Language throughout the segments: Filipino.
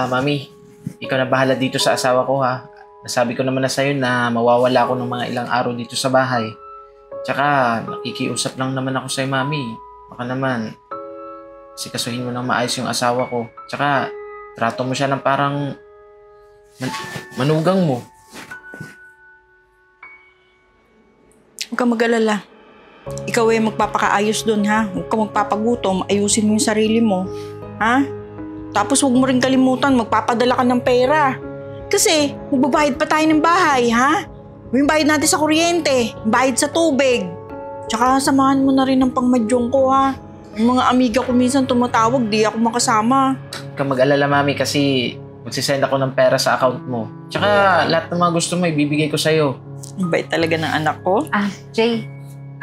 Mami, ikaw na bahala dito sa asawa ko ha. Nasabi ko naman na sa'yo na mawawala ako ng mga ilang araw dito sa bahay. Tsaka, nakikiusap lang naman ako sa'yo, Mami. Baka naman, sikasuhin mo ng maayos yung asawa ko. Tsaka, trato mo siya ng parang manugang mo. Huwag kang mag-alala. Ikaw ay magpapakaayos dun, ha? Huwag kang magpapagutom. Ayusin mo yung sarili mo. Ha? Tapos huwag mo rin kalimutan, magpapadala ka ng pera. Kasi, magbabayad pa tayo ng bahay, ha? Yung bayad natin sa kuryente, bayad sa tubig. Tsaka samahan mo na rin ng pangmadyong ko, ha? Yung mga amiga ko minsan tumatawag, di ako makasama. Huwag kang mag-alala, Mami, kasi magsisend ako ng pera sa account mo. Tsaka, lahat ng mga gusto mo, ibibigay ko sa'yo. Ang bait talaga ng anak ko. Jay,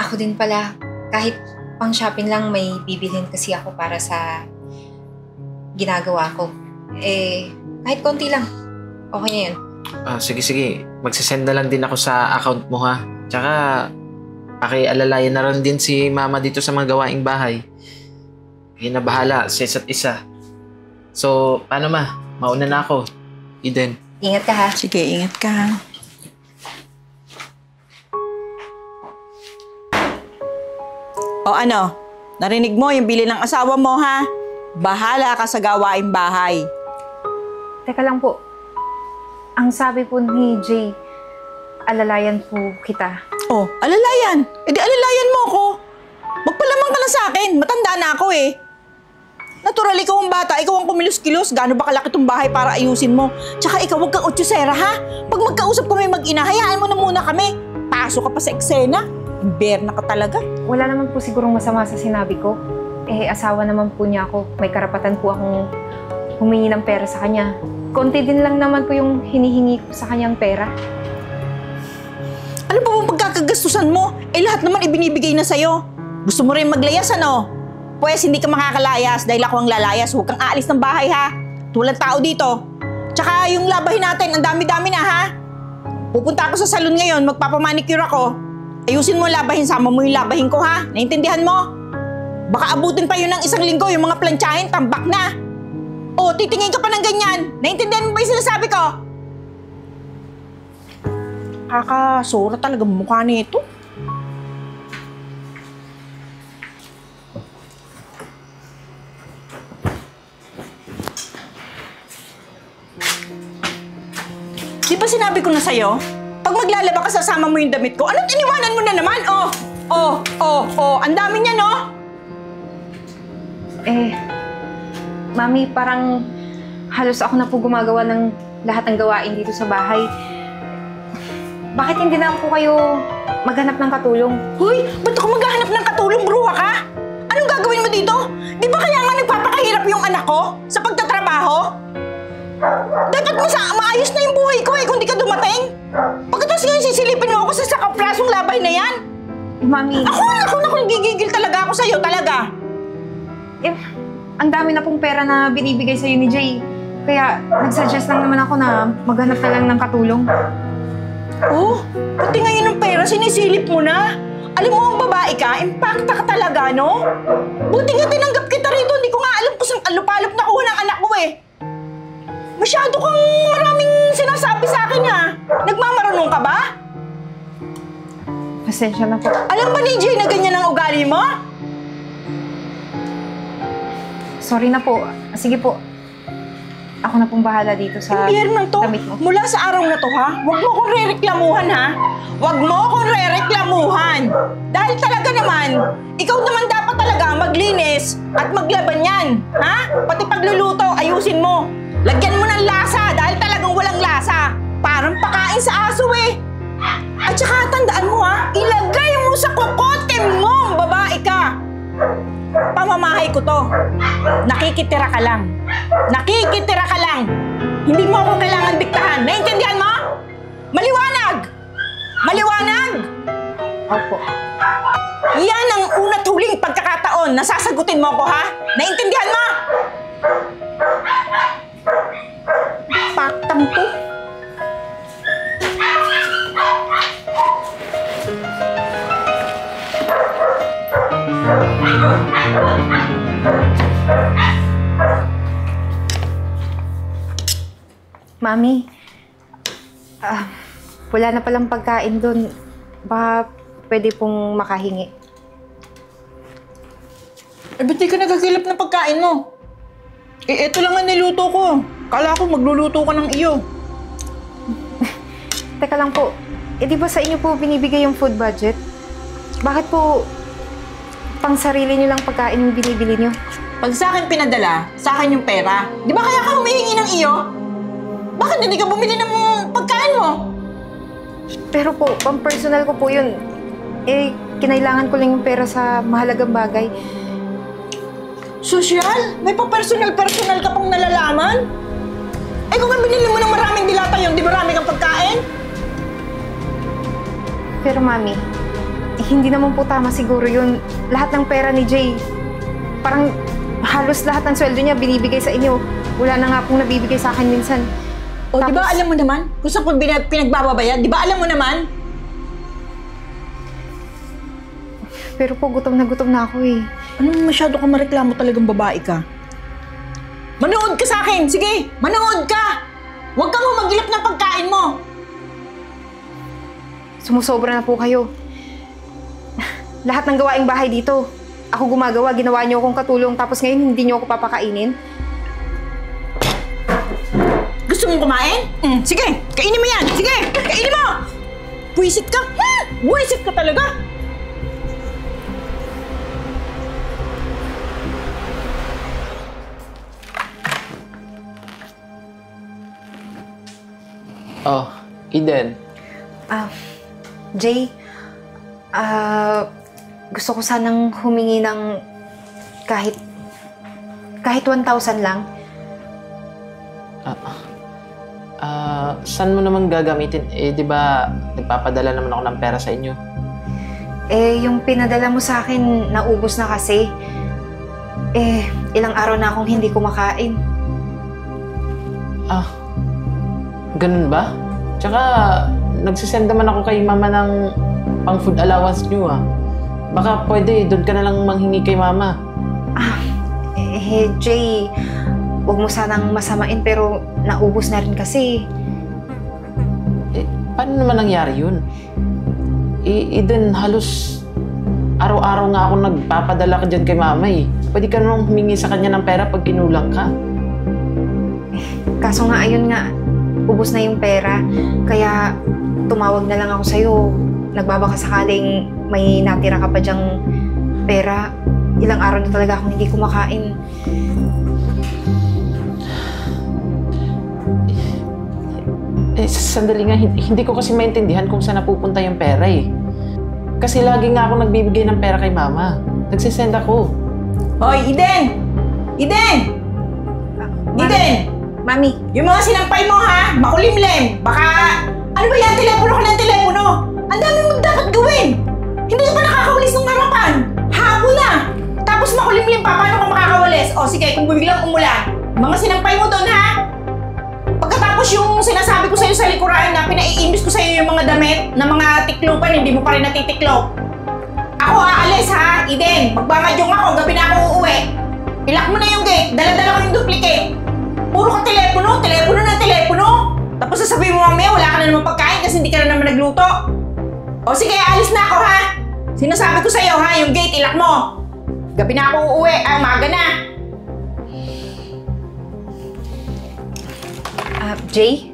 ako din pala. Kahit pang shopping lang, may bibilhin kasi ako para sa ginagawa ko. Kahit konti lang. Okay na yun. Sige. Magsisend na lang din ako sa account mo, ha? Tsaka, pakialalayan na rin din si Mama dito sa mga gawaing bahay. Kaya na bahala sa isa't isa. So, paano ma? Mauna na ako. Eden. Ingat ka, ha? Sige, ingat ka, ha? O ano? Narinig mo yung bili ng asawa mo, ha? Bahala ka sa gawaing bahay. Teka lang po. Ang sabi po ni Jay, alalayan po kita. Oh, alalayan. E di alalayan mo ako. Magpalamang ka na sa akin. Matanda na ako eh. Natural, ikaw ang bata. Ikaw ang kumilos-kilos. Gaano ba kalaki tong bahay para ayusin mo? Tsaka ikaw, huwag kang otsisera, ha? Pag magkausap kami mag-ina, hayaan mo na muna kami. Pasok ka pa sa eksena. Berna ka talaga. Wala naman po sigurong masama sa sinabi ko. Asawa naman po niya ako. May karapatan po akong humingi ng pera sa kanya. Konti din lang naman po yung hinihingi ko sa kanyang pera. Ano ba bang pagkakagastusan mo? Lahat naman ibinibigay na sa'yo. Gusto mo rin maglayas, ano? Pues, hindi ka makakalayas dahil ako ang lalayas. Huwag kang aalis ng bahay, ha? Walang tao dito. Tsaka yung labahin natin, ang dami-dami na, ha? Pupunta ako sa salon ngayon, magpapamanicure ako. Ayusin mo labahin, sama mo yung labahin ko, ha? Naintindihan mo? Baka abutin pa yun ng 1 linggo, yung mga plantsahin, tambak na. O, titingin ka pa ng ganyan. Naintindihan mo ba yung sinasabi ko? Kakasura talaga mukha nito. Di ba sinabi ko na sa'yo? Pag maglalaba ka, sasama mo yung damit ko. Ano't iniwanan mo na naman? Ang dami niya, no? Mami, parang halos ako na po gumagawa ng lahat ng gawain dito sa bahay. Bakit hindi na po kayo maghanap ng katulong? Hoy, ba't ako maghahanap ng katulong, bruha ka? Anong gagawin mo dito? Di ba kaya nga nagpapakahirap yung anak ko sa pagtatrabaho? Dapat maayos na yung buhay ko kung di ka dumating. Pagkatapos ngayon sisilipin mo ako sa sakaplasong labay na yan. Mami... Ako nagigigil talaga ako sa'yo, talaga. Ang dami na pong pera na binibigay sa'yo ni Jay. Kaya nagsuggest lang naman ako na maghanap na lang ng katulong. Oh, pati ngayon ng pera, sinisilip mo na. Alam mo, ang babae ka, impacta ka talaga, no? Buti nga tinanggap kita rito, hindi ko nga alam kung saan alupalop na kuha ng anak ko eh. Masyado kang maraming sinasabi sa akin, ha? Nagmamarunong ka ba? Pasensya na po. Alam ba ni Jay na ganyan ang ugali mo? Sorry na po. Sige po. Ako na pong bahala dito sa Impyerno to. damit mo. Mula sa araw na to, ha? Huwag mo akong re-reklamuhan, ha? Huwag mo akong re-reklamuhan. Dahil talaga naman, ikaw naman dapat talaga maglinis at maglaban yan, ha? Pati pagluluto, ayusin mo. Lagyan mo ng lasa dahil talagang walang lasa. Parang pakain sa aso eh. At saka tandaan mo, ha? Ilagay mo sa kokote mo, babae ka. Pamamahay ko to. Nakikitira ka lang. Nakikitira ka lang. Hindi mo ako kailangan diktahan. Naintindihan mo? Maliwanag! Maliwanag! Opo. Yan ang una't huling pagkakataon na sasagutin mo ko, ha? Naintindihan mo? Paktang to. Mami, wala na palang pagkain doon. Baka pwede pong makahingi. Eh, ba't di ka nagagilap ng pagkain mo? Eh, eto lang ang niluto ko. Kala ko magluluto ka ng iyo. Teka lang po, di ba sa inyo po binibigay yung food budget? Bakit po pang sarili nyo lang pagkain yung binibili nyo? Pag sa akin pinadala, sa akin yung pera. Di ba kaya ka humihingi ng iyo? Bakit hindi ka bumili ng pagkain mo? Pero po, pang personal ko po yun. Eh, kinailangan ko lang yung pera sa mahalagang bagay. Sosyal? May pa-personal-personal ka pang nalalaman? Eh kung ang binili mo ng maraming dilata yun, di marami kang pagkain? Pero mami, hindi naman po tama siguro yun. Lahat ng pera ni Jay, parang halos lahat ng sweldo niya binibigay sa inyo. Wala na nga pong nabibigay sa akin minsan. O di ba alam mo naman? Kung saan ko pinagbababayad, di ba alam mo naman? Pero po, gutom na ako eh. Anong masyado ka mareklamo talagang babae ka? Manood ka sa akin! Sige! Manood ka! Huwag kang humagilap ng pagkain mo! Sumusobra na po kayo. Lahat ng gawaing bahay dito, ako gumagawa, ginawa niyo akong katulong, tapos ngayon hindi niyo ako papakainin? Gusto mong kumain? Sige! Kainin mo yan! Sige! Kainin mo! Buwisit ka! Buwisit ka talaga! Oh, Eden. Jay, gusto ko sanang humingi ng kahit 1,000 lang. Saan mo naman gagamitin? Eh, di ba nagpapadala naman ako ng pera sa inyo? Eh, yung pinadala mo sa akin, naubos na kasi. Eh, ilang araw na akong hindi kumakain. Ganun ba? Tsaka, nagsisend naman ako kay mama ng pang food allowance nyo Baka pwede, doon ka na lang manghingi kay mama. Jay, huwag mo sanang masamain pero naubos na rin kasi. Eh, paano naman nangyari yun? Eden, halos araw-araw nga ako nagpapadala ka dyan kay mama Pwede ka naman humingi sa kanya ng pera pag kinulang ka. Kaso nga, ayun nga, ubos na yung pera. Kaya tumawag na lang ako sa'yo. Nagbabaka sakaling may natira ka pa dyang pera. Ilang araw na talaga akong hindi kumakain. Sandali nga, hindi ko kasi maintindihan kung saan napupunta yung pera Kasi lagi nga ako nagbibigay ng pera kay mama. Nagsisend ako. Hoy, Eden! Eden! Eden! Mami! Yung mga sinampay mo ha, makulimlim. Baka, ano ba yan? Telepono ka ng telepono. Ang dami mo dapat gawin. Hindi ka pa nakakawalis ng harapan. Hapon na. Tapos makulimlim pa, paano ka makakawalis? O sige, kung biglang umulan, mga sinampay mo doon ha. Pagkatapos yung sinasabi ko sa'yo sa likuran na pinaiimbis ko sa'yo yung mga damit na mga tiklupan, hindi mo pa rin natitiklop. Ako aalis ha, Eden. Magmamadyong ako, gabi na ako uuwi. Ilak mo na yung gate, dala-dala ko yung duplicate. Puro ka telepono na telepono. Tapos sasabihin mo mamaya wala ka na naman pagkain kasi hindi ka na naman nagluto. O sige, alis na ako ha. Sinasabi ko sa'yo ha, yung gate ilak mo. Gabi na ako uuwi, umaga na. Jay?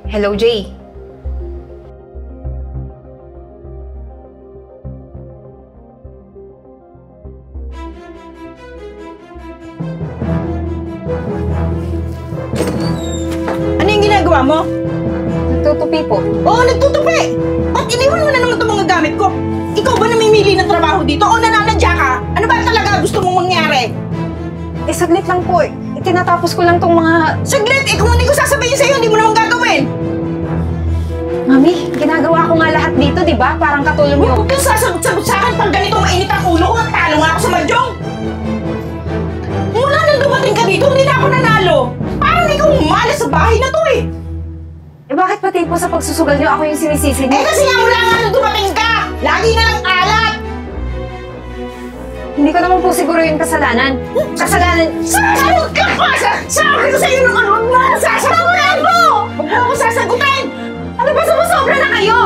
Hello, Jay. Ano yung ginagawa mo? Nagtutupi po. Oo, nagtutupi! Ba't iniwan mo na naman itong mga gamit ko? Ikaw ba namimili ng trabaho dito o nananadya ka? Ano ba talaga gusto mong mangyari? Eh, saglit lang po. Tinatapos ko lang tong mga... Saglit! Kung hindi ko sasabihin sa'yo, hindi mo naman gagawin! Mami, ginagawa ko nga lahat dito, di ba? Parang katulong yung... Huwag kang sasagot-sagot sa akin pag ganito mainit ang ulo ko, talo nga ako sa madyong! Mula nang dumating ka dito, hindi na ako nanalo! Parang ikaw umalis sa bahay na to Eh bakit pati po sa pagsusugal niyo ako yung sinisisi niyo? kasi nga mula nga nang dumating ka! Lagi na lang alat! Hindi ko naman po siguro yung kasalanan. Kasalanan... Sasagot ka pa! Sabi ko sa'yo nung ano, huwag mo ako sasagutin mo! Huwag mo ako sasagutin! Ano ba, sumusobra na kayo?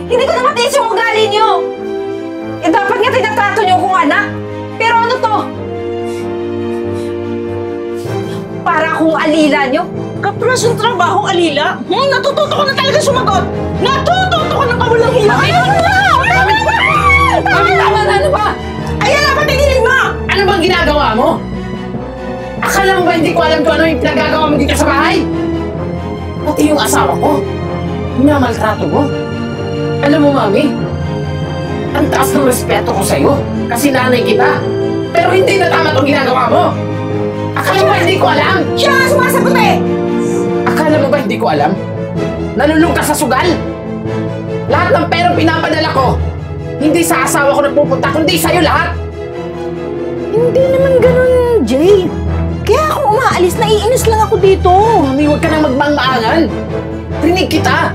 Hindi ko na matiis yung ugali niyo. Eh, dapat nga tinatrato niyo kung anak. Pero ano to? Para akong alila niyo. Kapras yung trabaho, Alila. Natututo ko na talaga sumagot. Natututo ko na kawalang hiya. Ayun na! Tama na, ano ba? Ayan na, patigilin mo! Ano bang ginagawa mo? Akala mo ba hindi ko alam kung ano yung pinagagawa mo dito sa bahay? Pati yung asawa ko, minamaltrato mo. Alam mo, Mami, ang taas ng respeto ko sa'yo kasi nanay kita. Pero hindi na tama itong ginagawa mo. Akala mo ba hindi ko alam? Siya nga sumasagot eh! Akala mo ba hindi ko alam? Nalulung ka sa sugal? Lahat ng perang pinapadala ko, hindi sa asawa ko napupunta, kundi sa'yo lahat. Hindi naman ganun, Jay. Kaya ako umaalis, naiinis lang ako dito. Mami, huwag ka nang magmang-maangan. Rinig kita.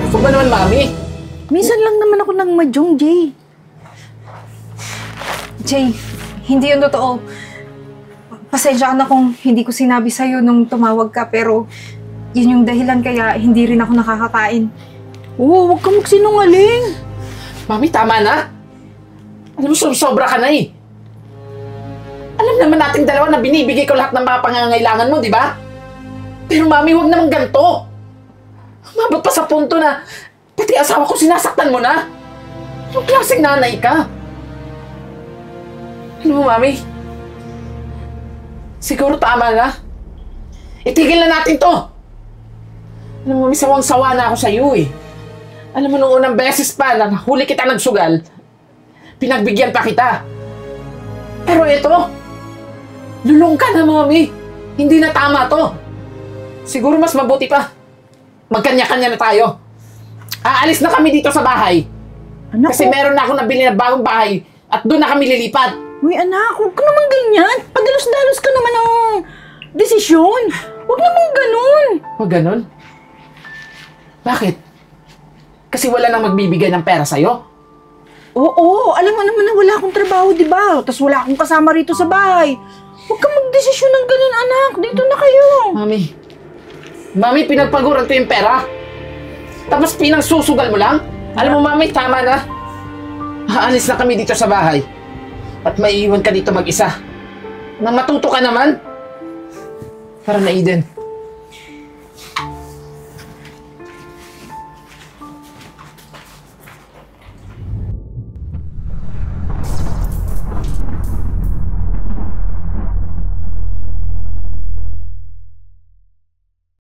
Ako ba naman, Mami? Minsan lang naman ako nang madyong, Jay. Jay, hindi yun totoo. Pasensya ka na kung hindi ko sinabi sa'yo nung tumawag ka, pero yun yung dahilan kaya hindi rin ako nakakakain. Oo, huwag kang magsinungaling. Mami, tama na. Alam mo, sobra ka na eh. Alam naman nating dalawa na binibigay ko lahat ng mga pangangailangan mo, di ba? Pero Mami, huwag naman ganito. Umabot pa sa punto na pati asawa ko sinasaktan mo na. Anong klaseng nanay ka? Alam mo, Mami, siguro tama na. Itigil na natin to. Alam mo, Mami, sawang-sawa na ako sa iyo eh. Alam mo, nung unang beses pa na huli kita nagsugal, pinagbigyan pa kita. Pero ito, lulong ka na, Mami. Hindi na tama to. Siguro mas mabuti pa. Magkanya-kanya na tayo. Aalis na kami dito sa bahay. Anak Kasi ko, meron na ako nabili na bagong bahay at doon na kami lilipat. uy anak, huwag ka naman ganyan. Padalos-dalos ka naman ng desisyon. Huwag naman ganun. O ganun? Bakit? Kasi wala nang magbibigay ng pera sa'yo? Oo, alam mo naman na wala akong trabaho, di ba? Tapos wala akong kasama rito sa bahay. Huwag kang magdesisyon ng ganun, anak. Dito na kayo. Mami, pinagpaguran ko yung pera. Tapos pinangsusugal mo lang? Alam mo, Mami, tama na. Aalis na kami dito sa bahay. At maiiwan ka dito mag-isa. Nang matuto ka naman. Para na, Eden.